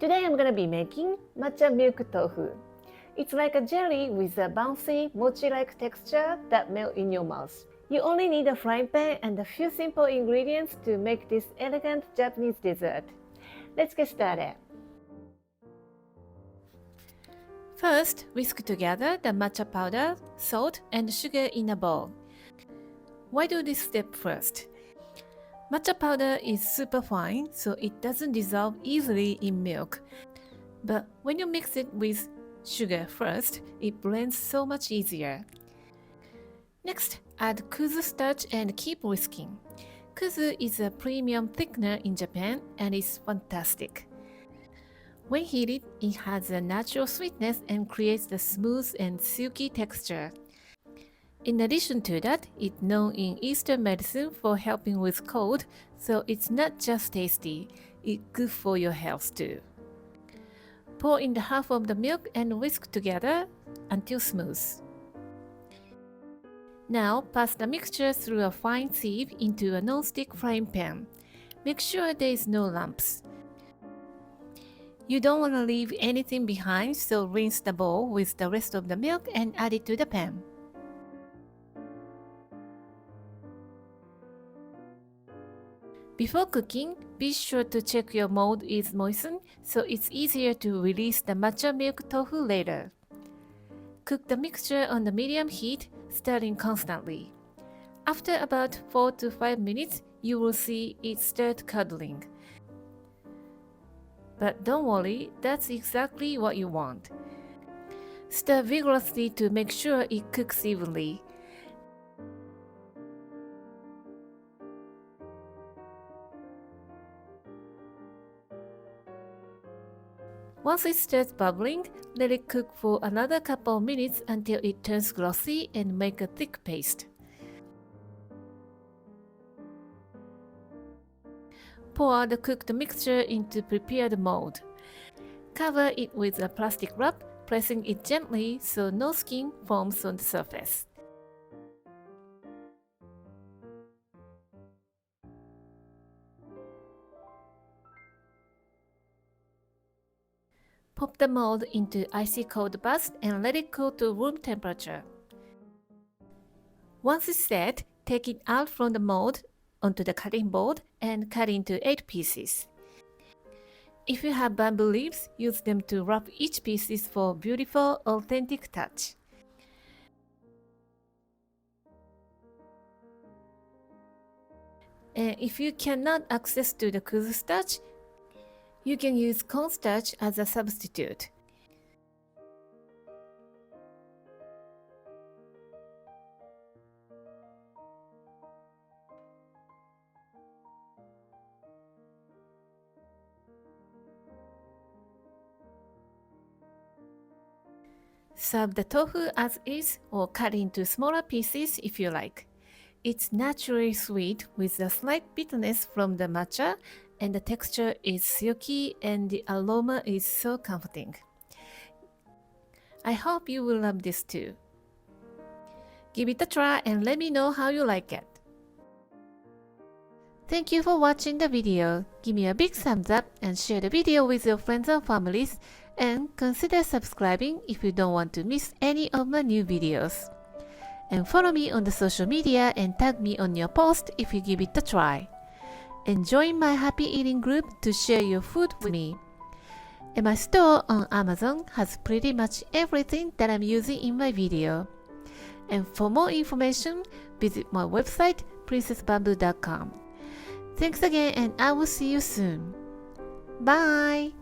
Today I'm gonna be making matcha milk tofu. It's like a jelly with a bouncy, mochi-like texture that melts in your mouth. You only need a frying pan and a few simple ingredients to make this elegant Japanese dessert. Let's get started. First, whisk together the matcha powder, salt, and sugar in a bowl. Why do this step first? Matcha powder is super fine, so it doesn't dissolve easily in milk. But when you mix it with sugar first, it blends so much easier. Next, add kuzu starch and keep whisking. Kuzu is a premium thickener in Japan and is fantastic. When heated, it has a natural sweetness and creates a smooth and silky texture. In addition to that, it's known in Eastern medicine for helping with cold, so it's not just tasty, it's good for your health too. Pour in the half of the milk and whisk together until smooth. Now pass the mixture through a fine sieve into a non-stick frying pan. Make sure there is no lumps. You don't want to leave anything behind, so rinse the bowl with the rest of the milk and add it to the pan. Before cooking, be sure to check your mold is moistened so it's easier to release the matcha milk tofu later. Cook the mixture on the medium heat, stirring constantly. After about 4 to 5 minutes, you will see it start curdling. But don't worry, that's exactly what you want. Stir vigorously to make sure it cooks evenly. Once it starts bubbling, let it cook for another couple of minutes until it turns glossy and make a thick paste. Pour the cooked mixture into prepared mold. Cover it with a plastic wrap, pressing it gently so no skin forms on the surface. Pop the mold into icy cold bath and let it cool to room temperature. Once it's set, take it out from the mold onto the cutting board and cut into 8 pieces. If you have bamboo leaves, use them to wrap each piece for beautiful, authentic touch. And if you cannot access to the kuzu starch, you can use cornstarch as a substitute. Serve the tofu as is or cut into smaller pieces if you like. It's naturally sweet with a slight bitterness from the matcha, and the texture is silky and the aroma is so comforting. I hope you will love this too. Give it a try and let me know how you like it. Thank you for watching the video. Give me a big thumbs up and share the video with your friends and families, and consider subscribing if you don't want to miss any of my new videos. And follow me on the social media and tag me on your post if you give it a try. And join my happy eating group to share your food with me. And my store on Amazon has pretty much everything that I'm using in my video. And for more information, visit my website princessbamboo.com. Thanks again, and I will see you soon. Bye!